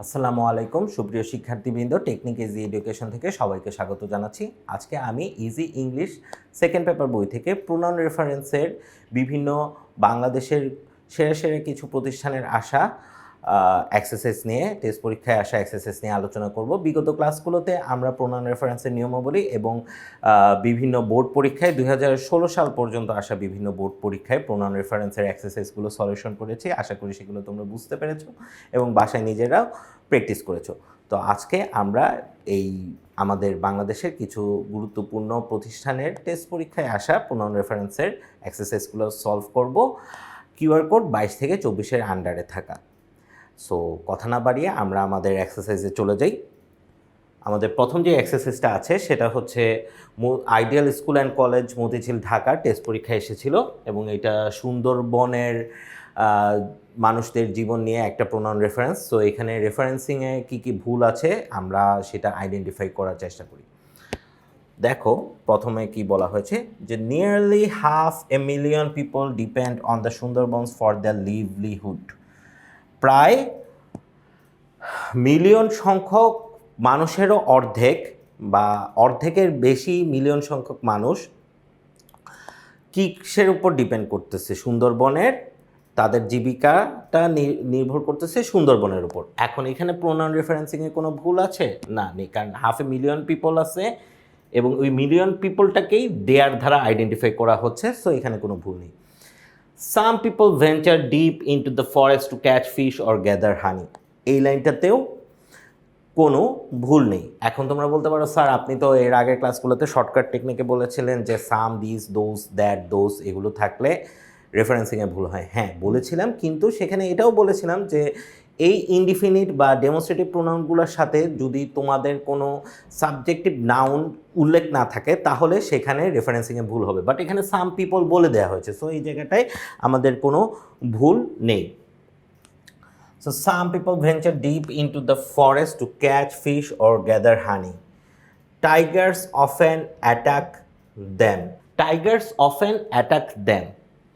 আসসালামু আলাইকুম সুপ্রিয় শিক্ষার্থীবৃন্দ, টেকনিক ইজি এডুকেশন থেকে সবাইকে স্বাগত জানাচ্ছি। আজকে আমি ইজি ইংলিশ সেকেন্ড পেপার বই থেকে প্রোনাউন রেফারেন্সের বিভিন্ন বাংলাদেশের সেরা সেরা কিছু প্রতিষ্ঠানের আসা এক্সারসাইজ নিয়ে, টেস্ট পরীক্ষায় আসা এক্সারসাইজ নিয়ে আলোচনা করব। বিগত ক্লাসগুলোতে আমরা প্রোনাউন রেফারেন্সের নিয়মাবলী এবং বিভিন্ন বোর্ড পরীক্ষায় 2016 সাল পর্যন্ত আসা বিভিন্ন বোর্ড পরীক্ষায় প্রোনাউন রেফারেন্সের এক্সারসাইজগুলো সলিউশন করেছি। আশা করি সেগুলো তোমরা বুঝতে পেরেছো এবং বাসায় নিজেরাও প্র্যাকটিস করেছো। তো আজকে আমরা এই আমাদের বাংলাদেশের কিছু গুরুত্বপূর্ণ প্রতিষ্ঠানের টেস্ট পরীক্ষায় আসা প্রোনাউন রেফারেন্সের এক্সারসাইজগুলো সলভ করব, কিউআর কোড 22 থেকে 24-এর আন্ডারে থাকা। সো কথা না বাড়িয়ে আমরা আমাদের এক্সারসাইজে চলে যাই। আমাদের প্রথম যে এক্সারসাইজটা আছে সেটা হচ্ছে ideal school and college Motijheel Dhaka test পরীক্ষায় এসেছিল এবং এটা সুন্দরবনের মানুষদের জীবন নিয়ে একটা প্রোনাউন রেফারেন্স। সো এখানে রেফারেন্সিংয়ে কী কী ভুল আছে আমরা সেটা আইডেন্টিফাই করার চেষ্টা করি। দেখো প্রথমে কি বলা হয়েছে যে nearly 500,000 people depend on the Sundarbans for there livelihood. প্রায় মিলিয়ন সংখ্যক মানুষেরও অর্ধেক বা অর্ধেকের বেশি মিলিয়ন সংখ্যক মানুষ কিসের উপর ডিপেন্ড করতেছে? সুন্দরবনের, তাদের জীবিকাটা নির্ভর করতেছে সুন্দরবনের উপর। এখন এখানে প্রোনাউন রেফারেন্সিংয়ে কোনো ভুল আছে? না, নেই, কারণ 500,000 পিপল আছে এবং ওই মিলিয়ন পিপলটাকেই দেয়ার দ্বারা আইডেন্টিফাই করা হচ্ছে। সো এখানে কোনো ভুল নেই। Some people venture deep into the forest to catch fish or gather honey. এই লাইনটাতেও কোনো ভুল নেই। এখন তোমরা বলতে পারো স্যার আপনি তো এর আগের ক্লাসগুলোতে শর্টকাট টেকনিকে বলেছিলেন যে সাম, দিস, দোজ, দ্যাট, দোজ এগুলো থাকলে রেফারেন্সিংয়ে ভুল হয়। হ্যাঁ বলেছিলাম, কিন্তু সেখানে এটাও বলেছিলাম যে এই ইনডিফিনিট বা ডেমনস্ট্রেটিভ প্রোনাউনগুলোর সাথে যদি তোমাদের কোনো সাবজেক্টিভ নাউন উল্লেখ না থাকে তাহলে সেখানে রেফারেন্সিংয়ে ভুল হবে। বাট এখানে সাম পিপল বলে দেওয়া হয়েছে, সো এই জায়গাটায় আমাদের কোনো ভুল নেই। So some people venture deep into the forest to catch fish or gather honey. Tigers often attack them. Tigers often attack them.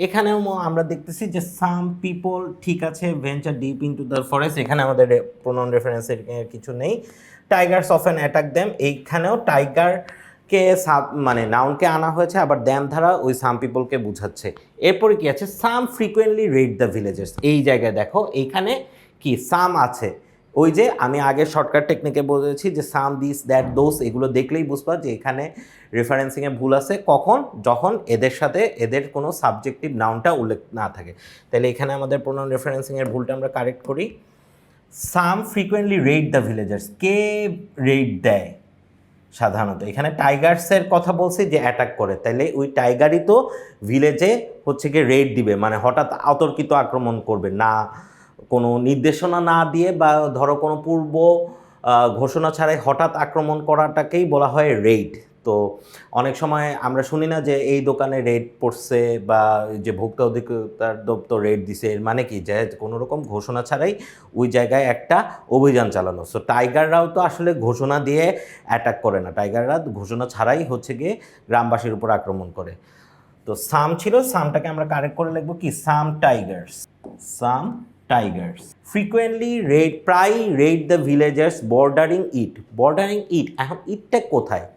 এখানেও আমরা দেখতেছি যে সাম পিপল ঠিক আছে, venture deep into the forest, এখানে আমাদের প্রোনাউন রেফারেন্সের কিছু নেই। টাইগার্স অফেন অ্যাটাক দ্যাম, এইখানেও টাইগারকে মানে নাউনকে আনা হয়েছে, আবার দ্যাম ধারা ওই সাম পিপলকে বুঝাচ্ছে। এরপরে কি আছে? সাম ফ্রিকুয়েন্টলি রেড দ্য ভিলেজেস। এই জায়গায় দেখো এইখানে কি সাম আছে, ওই যে আমি আগে শর্টকাট টেকনিকে বলেছি যে সাম, দিস, দ্যাট, দোস এগুলো দেখলেই বুঝবা যে এখানে রেফারেন্সিংয়ে ভুল আছে। কখন? যখন এদের সাথে এদের কোনো সাবজেক্টিভ নাউনটা উল্লেখ না থাকে। তাহলে এখানে আমাদের প্রোনাউন রেফারেন্সিংয়ের ভুলটা আমরা কারেক্ট করি। Some frequently raid the villagers, কে রেড দেয় সাধারণত? এখানে টাইগার্সের কথা বলছে যে অ্যাটাক করে, তাইলে ওই টাইগারই তো ভিলেজে হচ্ছে গিয়ে রেড দিবে, মানে হঠাৎ অতর্কিত আক্রমণ করবে না, কোনো নির্দেশনা না দিয়ে বা ধরো কোনো পূর্ব ঘোষণা ছাড়াই হঠাৎ আক্রমণ করাটাকেই বলা হয় রেড। তো অনেক সময় আমরা শুনি না যে এই দোকানে রেড পড়ছে বা যে ভোক্তা অধিকার দপ্তর রেড দিছে, এর মানে কি যে কোনো রকম ঘোষণা ছাড়াই ওই জায়গায় একটা অভিযান চালানো। সো টাইগাররাও তো আসলে ঘোষণা দিয়ে অ্যাটাক করে না, টাইগাররা ঘোষণা ছাড়াই হচ্ছে গিয়ে গ্রামবাসীর উপর আক্রমণ করে। তো সাম ছিল, সামটাকে আমরা কারেক্ট করে লিখবো কি? Some tigers. Some tigers frequently raid, প্রায় raid the villagers bordering it. Bordering it, এখন ইটটা কোথায়?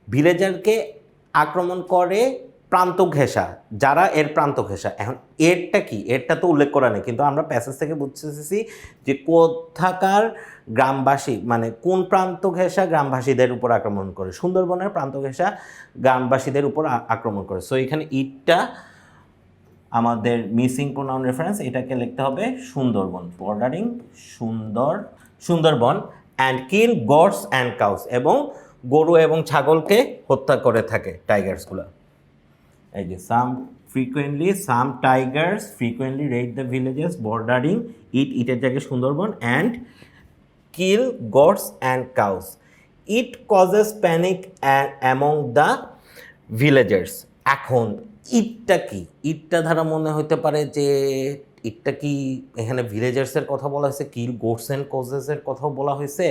ভিলেজারকে আক্রমণ করে প্রান্ত ঘেঁষা, যারা এর প্রান্ত ঘেঁষা। এখন এরটা কি? এরটা তো উল্লেখ করা নেই, কিন্তু আমরা প্যাসেজ থেকে বুঝতেছি যে কোথাকার গ্রামবাসী, মানে কোন প্রান্ত ঘেঁষা গ্রামবাসীদের উপর আক্রমণ করে? সুন্দরবনের প্রান্ত ঘেঁষা গ্রামবাসীদের উপর আক্রমণ করে। সো এখানে ইটটা আমাদের মিসিং প্রোনাউন রেফারেন্স, এটাকে লিখতে হবে Sundarban, bordering Sundarban. And kill goats and cows, এবং গরু এবং ছাগলকে হত্যা করে থাকে টাইগার্সগুলো। এই যে some tigers frequently raid the villages bordering ইটের জায়গায় Sundarban, and kill goats and cows. It causes panic among the villagers. এখন ইটটা কি? ইটটা ধারা মনে হতে পারে যে ইটটা কি এখানে ভিলেজার্সের কথা বলা হয়েছে, কিল গোটস অ্যান্ড কজেসের কথাও বলা হয়েছে,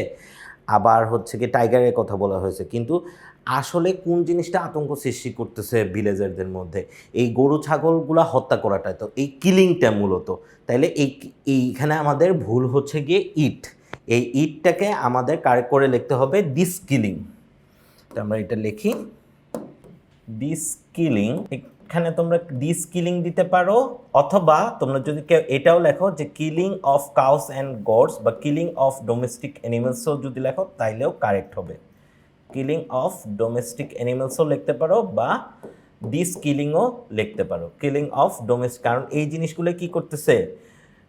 আবার হচ্ছে কি টাইগারের কথা বলা হয়েছে, কিন্তু আসলে কোন জিনিসটা আতঙ্ক সৃষ্টি করতেছে ভিলেজারদের মধ্যে? এই গরু ছাগলগুলা হত্যা করাটাই তো, এই কিলিংটা মূলত। তাইলে এইখানে আমাদের ভুল হচ্ছে গিয়ে ইট, এই ইটটাকে আমাদের কারেক্ট করে লিখতে হবে দিস কিলিং। তো আমরা এটা লিখি দিস কিলিং। এখানে তোমরা দিস কিলিং দিতে পারো, অথবা তোমরা যদি কেউ এটাও লেখো যে killing of cows and goats বা কিলিং অফ ডোমেস্টিক অ্যানিমেলসও যদি লেখো তাইলেও কারেক্ট হবে। কিলিং অফ ডোমেস্টিক অ্যানিমেলসও লিখতে পারো বা দিস কিলিংও লিখতে পারো, কিলিং অফ ডোমেস্টিক। কারণ এই জিনিসগুলো কি করতেছে,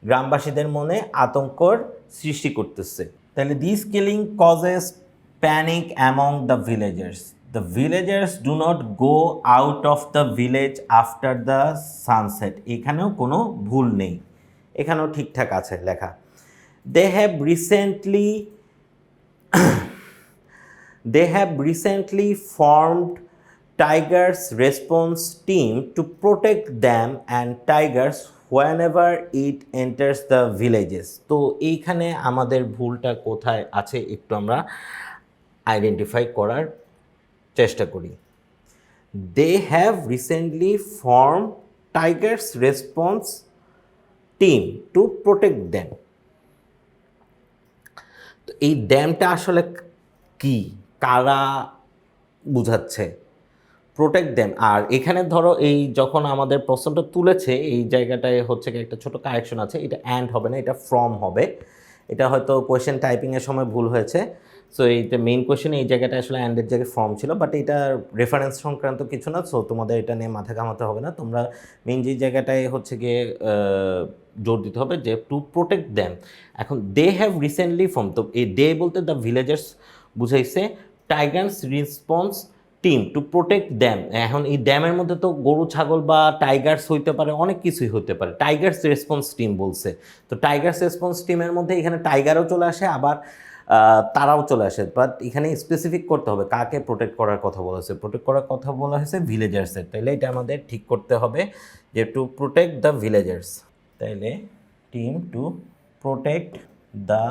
গ্রামবাসীদের মনে আতঙ্কর সৃষ্টি করতেছে। তাহলে this killing causes panic among the villagers. The villagers do not go out of the village after the sunset. এখানেও কোনো ভুল নেই, এখানেও ঠিকঠাক আছে লেখা। They have recently formed Tigers response team to protect them and tigers whenever it enters the villages. তো এইখানে আমাদের ভুলটা কোথায় আছে একটু আমরা আইডেন্টিফাই করার চেষ্টা করি। They have recently formed Tigers response team to protect them. তো এই ড্যামটা আসলে কি, কারা বুঝাচ্ছে? Protect them. আর এখানে ধরো এই যখন আমাদের প্রশ্নটা তুলেছে এই জায়গাটায় হচ্ছে কি একটা ছোট কারেকশন আছে, এটা অ্যান্ড হবে না, এটা ফ্রম হবে। এটা হয়তো কোয়েশ্চেন টাইপিংয়ের সময় ভুল হয়েছে। সো এইটা মেইন কোয়েশ্চেনে এই জায়গাটা আসলে অ্যান্ডের জায়গায় ফর্ম ছিল, বাট এটা রেফারেন্স সংক্রান্ত কিছু না, সো তোমাদের এটা নিয়ে মাথা ঘামাতে হবে না। তোমরা মেইন যে জায়গাটায় হচ্ছে গিয়ে জোর দিতে হবে যে টু প্রোটেক্ট দেম। এখন দে হ্যাভ রিসেন্টলি ফর্ম, তো এই দে বলতে দ্য ভিলেজার্স বুঝাইছে, Tigers response team to protect them. এখন এই ড্যামের মধ্যে তো গরু ছাগল বা টাইগার্স হইতে পারে, অনেক কিছুই হতে পারে। টাইগার্স রেসপন্স টিম বলছে, তো টাইগার্স রেসপন্স টিমের মধ্যে এখানে টাইগারও চলে আসে, আবার তারাও চলে আসে। বাট এখানে স্পেসিফিক করতে হবে কাকে প্রোটেক্ট করার কথা বলা হয়েছে। প্রোটেক্ট করার কথা বলা হয়েছে ভিলেজার্সের, তাইলে এটা আমাদের ঠিক করতে হবে যে টু প্রোটেক্ট দ্য ভিলেজার্স। তাইলে team to protect the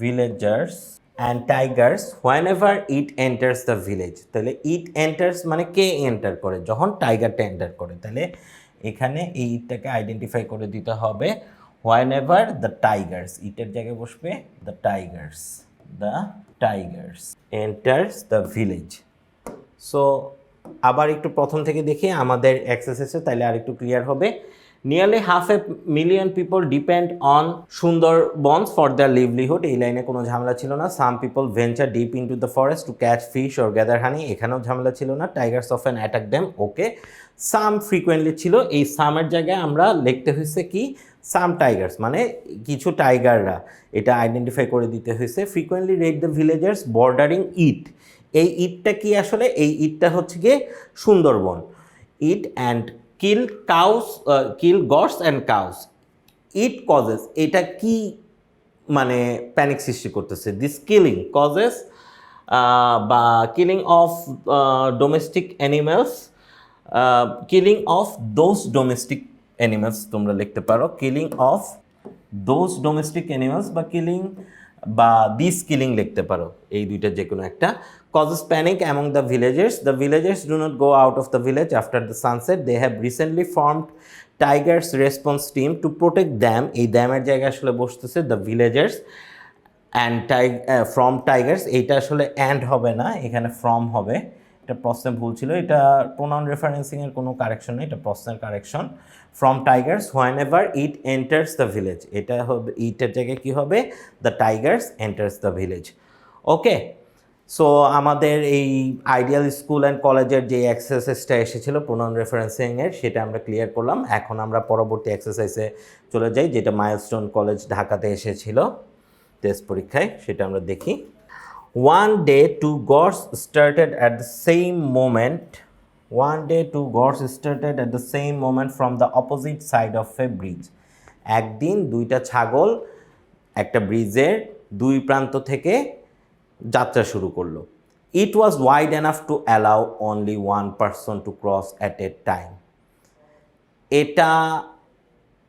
villagers and Tigers whenever it enters the village। তাহলে ইট এন্টার্স মানে কে এন্টার করে, যখন টাইগারটা এন্টার করে। তাহলে এখানে এই ইটটাকে আইডেন্টিফাই করে দিতে হবে whenever the tigers, ইটের জায়গায় বসবে the tigers enters the village। So আবার একটু প্রথম থেকে দেখি আমাদের এক্সারসাইজে, তাইলে আর একটু ক্লিয়ার হবে। Nearly 500,000 people depend on Sundarbans for their livelihood। এই লাইনে কোনো ঝামেলা ছিল না। Some people venture deep into the forest to catch fish or gather honey। এখানেও ঝামেলা ছিল না। Tigers often attack them। ওকে, some frequently ছিল, এই সামের জায়গায় আমরা লিখতে হয়েছে কি সাম টাইগার্স, মানে কিছু টাইগাররা, এটা আইডেন্টিফাই করে দিতে হয়েছে। Frequently raid the villagers bordering it. এই ইটটা কি আসলে, এই ইটটা হচ্ছে গিয়ে Sundarban. It and kill cows, kill goats and cows. It causes, এটা কি মানে প্যানিক সৃষ্টি করতেছে। দিস কিলিং কজেস বা killing of domestic animals, killing of those domestic animals তোমরা লিখতে পারো, killing of those domestic animals বা কিলিং বা দিস কিলিং লিখতে পারো, এই দুইটা যে কোনো একটা। Causes panic among the villagers. The villagers do not go out of the village after the sunset. They have recently formed Tigers response team to protect them. এই দ্যামের জায়গায় আসলে বসতেছে the villagers and from tigers। এইটা আসলে and হবে না, এখানে from হবে। এটা প্রশ্নে ভুল ছিল, এটা প্রোনাউন রেফারেন্সিংয়ের কোনো কারেকশন নেই, এটা প্রশ্নের correction. From Tigers whenever it enters the village। এটা হবে ইটের জায়গায় কি হবে, the Tigers enters the village. Okay, so আমাদের এই আইডিয়াল স্কুল অ্যান্ড কলেজের যে এক্সারসাইজটা এসেছিলো প্রোনাউন রেফারেন্সিংয়ের, সেটা আমরা ক্লিয়ার করলাম। এখন আমরা পরবর্তী এক্সারসাইজে চলে যাই, যেটা মাইলস্টোন কলেজ ঢাকাতে এসেছিল টেস্ট পরীক্ষায়, সেটা আমরা দেখি। One day two gods started at the same moment. One day two gods started at the same moment from the opposite side of a bridge। একদিন দুইটা ছাগল একটা ব্রিজের দুই প্রান্ত থেকে যাত্রা শুরু করলো। It was wide enough to allow only one person to cross at a time। এটা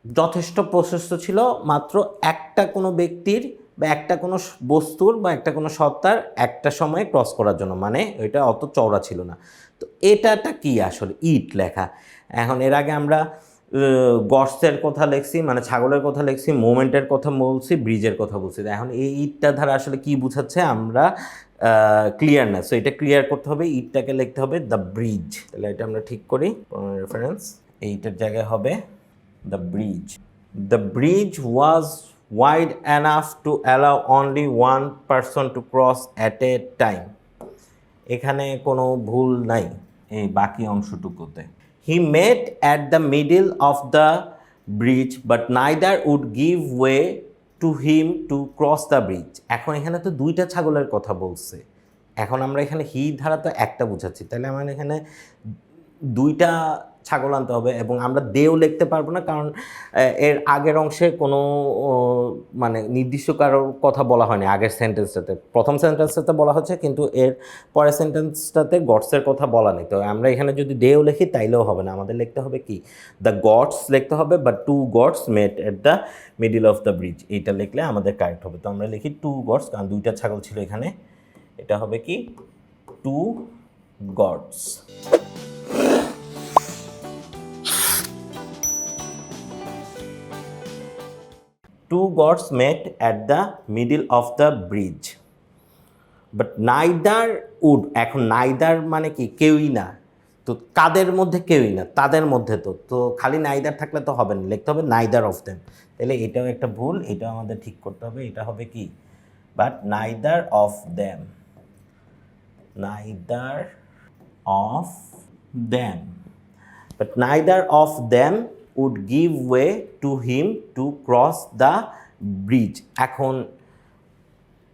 যথেষ্ট প্রশস্ত ছিল মাত্র একটা কোনো ব্যক্তির বা একটা কোনো বস্তুর বা একটা কোনো সত্তার একটা সময়ে ক্রস করার জন্য, মানে ওইটা অত চওড়া ছিল না। তো এটাটা কি আসলে, ইট লেখা। এখন এর আগে আমরা গডসের কথা লিখছি, মানে ছাগলের কথা লিখছি, মোমেন্টের কথা বলছি, ব্রিজের কথা বলছি। এখন এই ইটটা দ্বারা আসলে কি বোঝাচ্ছে আমরা ক্লিয়ার না। সো এটা ক্লিয়ার করতে হবে, ইটটাকে লিখতে হবে দ্য ব্রিজ। তাহলে এটা আমরা ঠিক করি, রেফারেন্স এইটার জায়গায় হবে the bridge. The bridge was wide enough to allow only one person to cross at a time। এখানে কোনো ভুল নাই এই বাকি অংশটুকুতে। He met at the middle of the bridge but neither would give way to him to cross the bridge. এখন এখানে তো দুইটা ছাগলের কথা বলছে, এখন আমরা এখানে হি ধারা তো একটা বুঝাচ্ছি, তাহলে আমার এখানে দুইটা ছাগল আনতে হবে এবং আমরা দেও লিখতে পারবো না, কারণ এর আগের অংশে কোনো মানে নির্দিষ্ট কারোর কথা বলা হয়নি। আগের সেন্টেন্সটাতে, প্রথম সেন্টেন্সটাতে বলা হচ্ছে, কিন্তু এর পরের সেন্টেন্সটাতে গডসের কথা বলা নেই। তো আমরা এখানে যদি দেও লিখি তাইলেও হবে না, আমাদের লিখতে হবে কি দ্য গডস লিখতে হবে, বা two goats met at the middle of the bridge, এইটা লিখলে আমাদের কারেক্ট হবে। তো আমরা লিখি টু গডস, কারণ দুইটা ছাগল ছিল এখানে, এটা হবে কি two goats. Two gods met at the middle of the bridge but neither would। এখন নাইদার মানে কি কেউই না, তো কাদের মধ্যে কেউই না, তাদের মধ্যে তো খালি নাইদার থাকলে তো হবে না, লিখতে হবে নাইদার অফ দেম। তাহলে এটাও একটা ভুল, এটাও আমাদের ঠিক করতে হবে। এটা হবে কি but neither of them, neither of them, but neither of them would give way to him to cross the bridge। এখন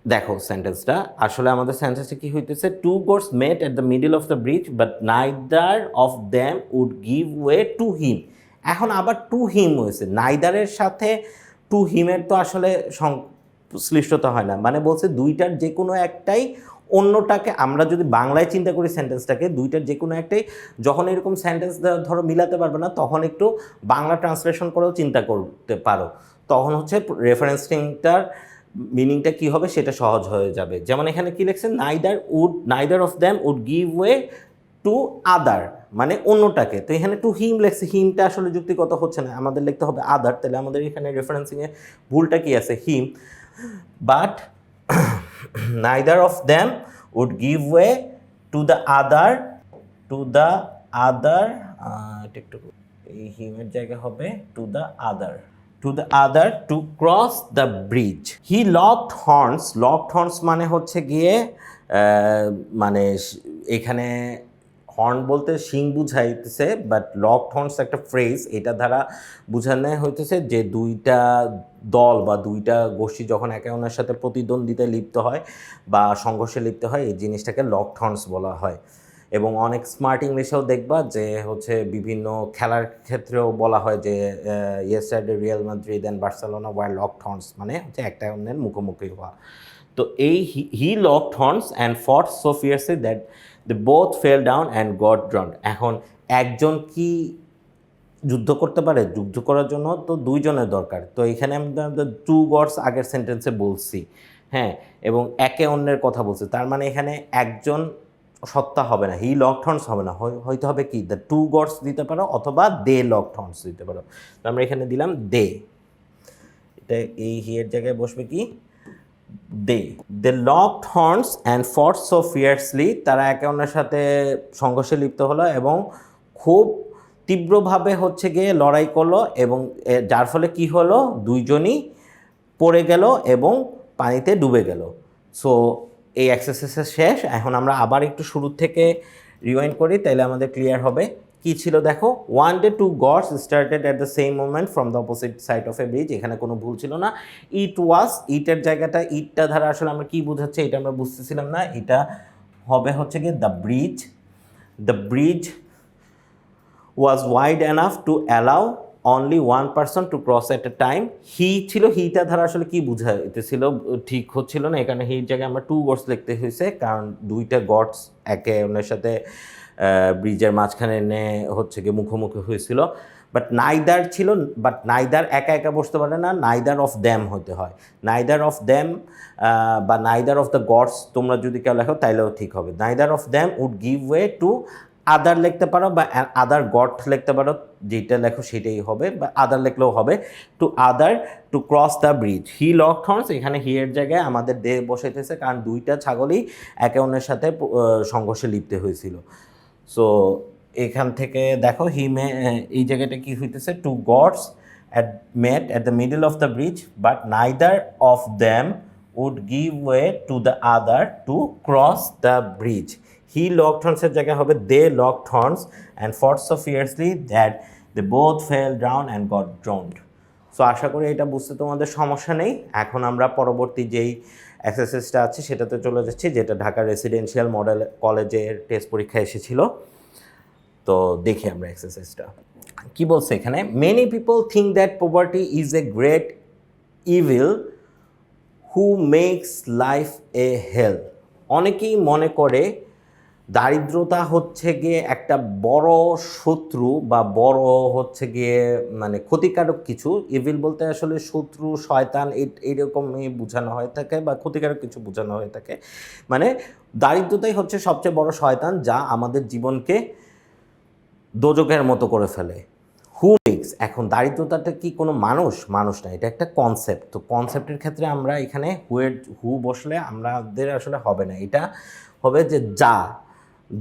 দেখো সেন্টেন্সটা, আসলে আমাদের সেন্টেন্সটা কি হইতেছে, two goats met at the middle of the bridge but neither of them would give way to him. এখন আবার টু হিম হয়েছে, নাইদারের সাথে টু হিমের তো আসলে সংশ্লিষ্টতা হয় না, মানে বলছে দুইটার যে কোনো একটাই অন্যটাকে, আমরা যদি বাংলায় চিন্তা করি সেন্টেন্সটাকে, দুইটার যে কোনো একটাই, যখন এরকম সেন্টেন্স ধরো মিলাতে পারবে না, তখন একটু বাংলা ট্রান্সলেশন করেও চিন্তা করতে পারো, তখন হচ্ছে রেফারেন্সিংটার মিনিংটা কী হবে সেটা সহজ হয়ে যাবে। যেমন এখানে কি লিখছে, neither of them would give way to other, মানে অন্যটাকে। তো এখানে টু হিম লেখছে, হিমটা আসলে যুক্তিগত হচ্ছে না, আমাদের লিখতে হবে আদার। তাহলে আমাদের এখানে রেফারেন্সিংয়ে ভুলটা কি আছে, হিম, but neither of them would give way to the other এই হিমের জায়গা হবে to the other to cross the bridge। he locked horns মানে হচ্ছে গিয়ে মানে এখানে হর্ন বলতে শিং বুঝাইতেছে, বাট লকড হর্নস একটা ফ্রেজ, এটা দ্বারা বোঝানো হইতেছে যে দুইটা দল বা দুইটা গোষ্ঠী যখন একে অন্যের সাথে প্রতিদ্বন্দ্বিতায় লিপ্ত হয় বা সংঘর্ষে লিপ্ত হয়, এই জিনিসটাকে লকড হর্নস বলা হয়। এবং অনেক স্মার্ট ইংলিশেও দেখবা যে হচ্ছে বিভিন্ন খেলার ক্ষেত্রেও বলা হয় যে yesterday Real Madrid and Barcelona were locked horns, মানে হচ্ছে একটা অন্যের মুখোমুখি হওয়া। তো এই he locked horns and fought so fiercely that they both fell down and got drowned. এখন একজন কি যুদ্ধ করতে পারে? যুদ্ধ করার জন্য তো দুইজনের দরকার। তো এখানে আমরা টু গডস আগের সেন্টেন্সে বলছি, হ্যাঁ, এবং একে অন্যের কথা বলছি, তার মানে এখানে একজন সত্তা হবে না, হি লকড হর্নস হবে না, হয়তো হবে কি দ্য টু গডস দিতে পারো অথবা দে লকড হর্নস দিতে পারো। তো আমরা এখানে দিলাম দে, এটা এই হিয়ের জায়গায় বসবে কি দে locked horns and fought so ফিয়ারসলি। তারা একে অন্যের সাথে সংঘর্ষে লিপ্ত হলো এবং খুব তীব্রভাবে হচ্ছে গিয়ে লড়াই করলো, এবং যার ফলে কি হলো, দুইজনই পড়ে গেল এবং পানিতে ডুবে গেল। সো এই এক্সারসাইজের শেষ। এখন আমরা আবার একটু শুরু থেকে রিওয়াইন্ড করি, তাইলে আমাদের ক্লিয়ার হবে। কি ছিল দেখো, one day two goats started at the same moment from the opposite side of a bridge. এখানে কোনো ভুল ছিল না। ইট ওয়াজ, ইটের জায়গাটা, ইটটা দ্বারা আসলে আমরা কী বোঝাচ্ছে এটা আমরা বুঝতেছিলাম না, এটা হবে হচ্ছে গিয়ে the bridge was wide enough to allow only one person to cross at a time. He ছিল, হিটা ধারা আসলে কি বুঝাইতেছিল ঠিক হচ্ছিল না, এখানে হির জায়গায় আমরা টু গডস লিখতে হয়েছে, কারণ দুইটা গডস একে অন্যের সাথে ব্রিজের মাঝখানে এনে হচ্ছে গিয়ে মুখোমুখি হয়েছিল। বাট নাইদার ছিল, বাট নাইদার একা একা বসতে পারে না, নাইদার অফ দ্যাম হতে হয়। নাইদার অফ দ্যাম বা নাইদার অফ দ্য গডস তোমরা যদি কেউ লেখো তাইলেও ঠিক হবে। Neither of them would give way to other লিখতে পারো বা আদার গড লিখতে পারো, যেটা লেখো সেটাই হবে, বা আদার লিখলেও হবে। To other to cross the bridge, he locked horns, এখানে হি এর জায়গায় আমাদের দে বসাইতেছে, কারণ দুইটা ছাগলই একে অন্যের সাথে সংঘর্ষে লিপ্ত হয়েছিল। সো এখান থেকে দেখো এই জায়গাটা কি হইতেছে, two goats met at the middle of the bridge, but neither of them would give way to the other to cross the bridge. He locked horns এর জায়গায় হবে they locked horns and fought so fiercely that they both fell down and got drowned. So আশা করি এটা বুঝতে তোমাদের সমস্যা নেই। এখন আমরা পরবর্তী যেই এক্সারসাইজটা আছে সেটাতে চলে যাচ্ছি, যেটা ঢাকা রেসিডেন্সিয়াল মডেল কলেজের টেস্ট পরীক্ষায় এসেছিল। তো দেখি আমরা এক্সারসাইজটা কি বলছে এখানে। Many people think that poverty is a great evil who makes life a hell. অনেকেই মনে করে দারিদ্রতা হচ্ছে গিয়ে একটা বড় শত্রু বা বড় হচ্ছে গিয়ে মানে ক্ষতিকারক কিছু। ইভিল বলতে আসলে শত্রু, শয়তান এইরকমই বোঝানো হয়ে থাকে, বা ক্ষতিকারক কিছু বোঝানো হয়ে থাকে। মানে দারিদ্রতাই হচ্ছে সবচেয়ে বড় শয়তান, যা আমাদের জীবনকে দোজকের মতো করে ফেলে। হু মেক্স, এখন দারিদ্রতাটা কি কোনো মানুষ না, এটা একটা কনসেপ্ট। তো কনসেপ্টের ক্ষেত্রে আমরা এখানে হু বসলে আমাদের আসলে হবে না, এটা হবে যে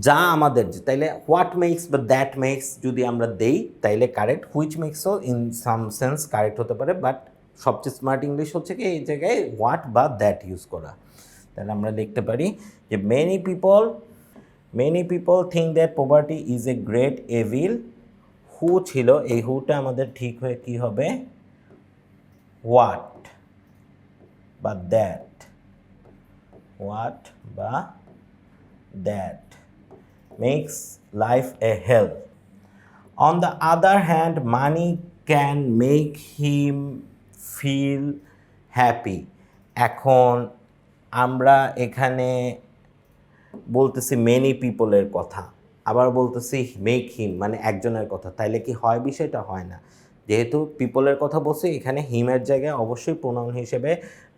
যা আমাদের, তাইলে হোয়াট মেক্স বা দ্যাট মেক্স যদি আমরা দেই তাইলে কারেক্ট। হুইচ মেক্সও ইন সাম সেন্স কারেক্ট হতে পারে, বাট সবচেয়ে স্মার্ট ইংলিশ হচ্ছে কি এই জায়গায় হোয়াট বা দ্যাট ইউজ করা। তাহলে আমরা লিখতে পারি যে many people think that poverty is a great evil. Who ছিল, এই হুটা আমাদের ঠিক হয়ে কি হবে, হোয়াট বা দ্যাট, হোয়াট বা that makes life a hell. On the other hand money can make him feel happy. এখন আমরা এখানে বলতেছি মেনি পিপলের কথা, আবার বলতেছি মেক হিম, মানে একজনের কথা, তাইলে কি হয়? বিষয়টা হয় না। যেহেতু পিপলের কথা বলছি, এখানে হিমের জায়গায় অবশ্যই প্রোনাউন হিসেবে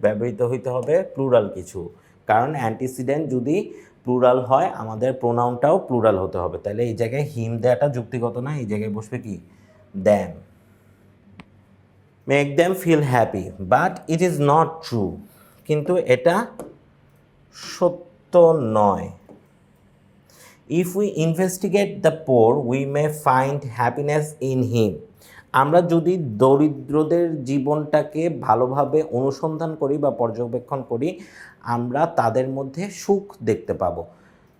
ব্যবহৃত হইতে হবে প্লুরাল কিছু, কারণ অ্যান্টিসিডেন্ট যদি প্লুরাল হয় আমাদের প্রোনাউনটাও প্লুরাল হতে হবে। তাহলে এই জায়গায় হিম দেওয়াটা যুক্তিগত না, এই জায়গায় বসবে কি them. Make them feel happy, but it is not true, কিন্তু এটা সত্য নয়। If we investigate the poor we may find happiness in him. আমরা যদি দরিদ্রদের জীবনটাকে ভালোভাবে অনুসন্ধান করি বা পর্যবেক্ষণ করি, আমরা তাদের মধ্যে সুখ দেখতে পাবো।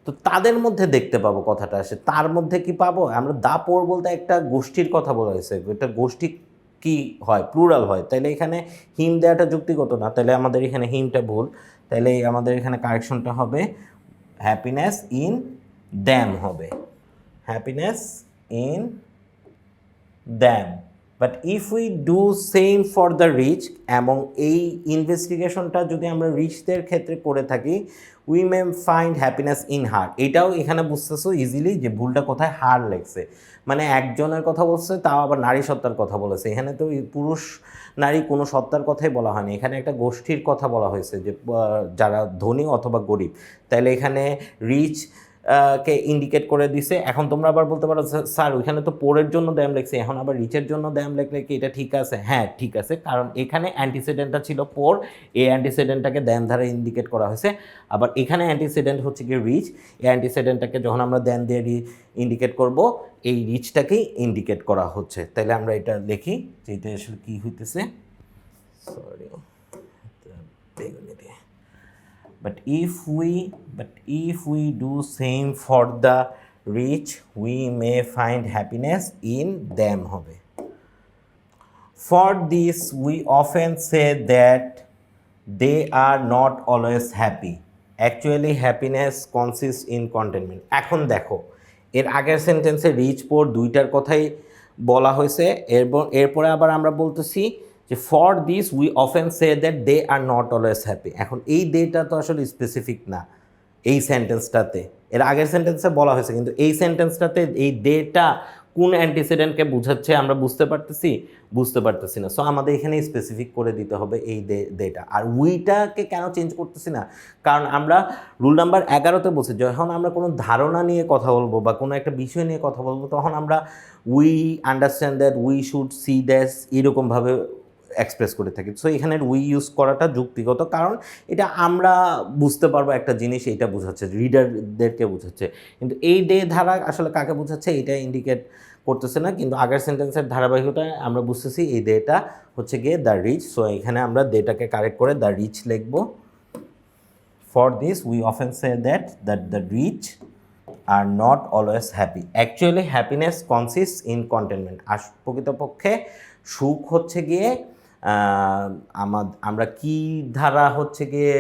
তো তাদের মধ্যে দেখতে পাবো কথাটা আসে, তার মধ্যে কি পাবো? আমরা দা পোর বলতে একটা গোষ্ঠীর কথা বলা হয়েছে, এটা গোষ্ঠী কি হয়, প্লুরাল হয়, তাইলে এখানে হিম দেওয়াটা যুক্তিগত না, তাহলে আমাদের এখানে হিমটা ভুল। তাইলে আমাদের এখানে কারেকশনটা হবে হ্যাপিনেস ইন দ্যাম হবে, happiness in them. But if we do same for the rich, এবং এই ইনভেস্টিগেশনটা যদি আমরা রিচদের ক্ষেত্রে করে থাকি, we may find happiness in her. এটাও এখানে বুঝতেছো ইজিলি যে ভুলটা কোথায়, হার লেগছে, মানে একজনের কথা বলছে, তাও আবার নারী সত্তার কথা বলেছে। এখানে তো পুরুষ নারী কোনো সত্তার কথাই বলা হয়নি, এখানে একটা গোষ্ঠীর কথা বলা হয়েছে যে যারা ধনী অথবা গরিব। তাইলে এখানে রিচ কে ইন্ডিকেট করে দিছে। এখন তোমরা আবার বলতে পারো স্যার ওইখানে তো পোরের জন্য দ্যাম লেখছে, এখন আবার রিচের জন্য দ্যাম লেখলে কি এটা ঠিক আছে? হ্যাঁ ঠিক আছে, কারণ এখানে অ্যান্টিসিডেন্টটা ছিল পোর, এই অ্যান্টিসিডেন্টটাকে দ্যাম দ্বারা ইন্ডিকেট করা হয়েছে। আবার এখানে অ্যান্টিসিডেন্ট হচ্ছে কি রিচ, এই অ্যান্টিসিডেন্টটাকে যখন আমরা দ্যাম দিয়ে ইন্ডিকেট করব, এই রিচটাকেই ইন্ডিকেট করা হচ্ছে। তাহলে আমরা এটা লিখি যে এটা আসলে কী হইতেছে, sorry But if we do same for the rich, we may find happiness in them হবে। For this we often say that they are not always happy. Actually happiness consists in contentment. এখন দেখো এর আগের সেন্টেন্সে rich পোর দুইটার কথাই বলা হয়েছে, এরপরে আবার আমরা বলতেছি যে for this we often say that they are not always happy. এখন এই ডেটা তো আসলে স্পেসিফিক না এই সেন্টেন্সটাতে, এর আগের সেন্টেন্সে বলা হয়েছে, কিন্তু এই সেন্টেন্সটাতে এই ডেটা কোন অ্যান্টিসিডেন্টকে বোঝাচ্ছে আমরা বুঝতে পারতেছি না। সো আমাদের এখানে স্পেসিফিক করে দিতে হবে এই ডেটা। আর উইটাকে কেন চেঞ্জ করতেছি না, কারণ আমরা রুল নাম্বার 11-তে বলছি যখন আমরা কোনো ধারণা নিয়ে কথা বলবো বা কোনো একটা বিষয় নিয়ে কথা বলবো, তখন আমরা we understand that, we should see that's, এরকমভাবে এক্সপ্রেস করে থাকি। সো এখানে উই ইউজ করাটা যুক্তিগত, কারণ এটা আমরা বুঝতে পারবো একটা জিনিস, এইটা বোঝাচ্ছে, রিডারদেরকে বোঝাচ্ছে। কিন্তু এই ডে ধারা আসলে কাকে বোঝাচ্ছে এটা ইন্ডিকেট করতেছে না, কিন্তু আগের সেন্টেন্সের ধারাবাহিকতায় আমরা বুঝতেছি এই ডেটা হচ্ছে গিয়ে দ্য রিচ। সো এখানে আমরা ডেটাকে কারেক্ট করে দ্য রিচ লিখবো। For this we often say that the rich are not always happy. Actually happiness consists in contentment. আর প্রকৃতপক্ষে সুখ হচ্ছে গিয়ে আমরা কি ধারা হচ্ছে গিয়ে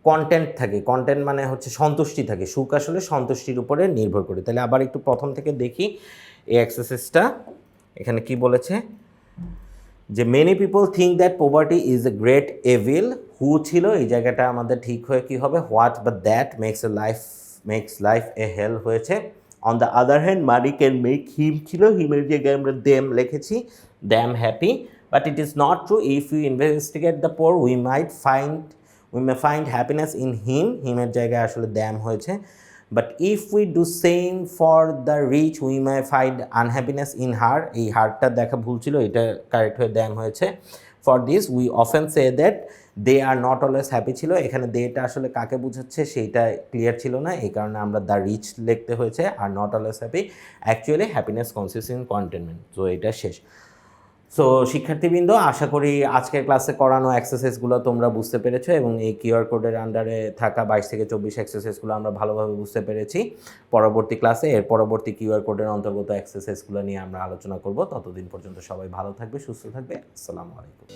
কন্টেন্ট থাকে, কন্টেন্ট মানে হচ্ছে সন্তুষ্টি থাকে। সুখ আসলে সন্তুষ্টির উপরে নির্ভর করে। তাহলে আবার একটু প্রথম থেকে দেখি এই এক্সারসাইজটা। এখানে কি বলেছে যে many people think that poverty is a great evil. Who ছিল এই জায়গাটা আমাদের ঠিক হয়ে কি হবে, হোয়াট বা that makes life a hell হয়েছে। On the other hand money can make him ছিল, হিমের জায়গায় আমরা দেম লিখেছি, them happy. But it is not true. If you investigate the poor we may find happiness in হিমের জায়গায় আসলে them হয়েছে। But if we do same for the rich we may find unhappiness in her. এই হারটা দেখা ভুল ছিল, এটা কারেক্ট হয়ে দ্যাম হয়েছে। For this we often say that they are not always happy ছিল। এখানে দেটা আসলে কাকে বোঝাচ্ছে সেইটা ক্লিয়ার ছিল না, এই কারণে আমরা দ্য রিচ লিখতে হয়েছে, আর not always happy. Actually happiness consists in containment. তো এটা শেষ। সো শিক্ষার্থীবৃন্দ, আশা করি আজকের ক্লাসে করানো এক্সারসাইজগুলো তোমরা বুঝতে পেরেছো এবং এই কিউআর কোডের আন্ডারে থাকা 22 থেকে 24 এক্সারসাইজগুলো আমরা ভালোভাবে বুঝতে পেরেছি। পরবর্তী ক্লাসে এর পরবর্তী কিউআর কোডের অন্তর্গত এক্সারসাইজগুলো নিয়ে আমরা আলোচনা করব। ততদিন পর্যন্ত সবাই ভালো থাকবে, সুস্থ থাকবে। আসসালামু আলাইকুম।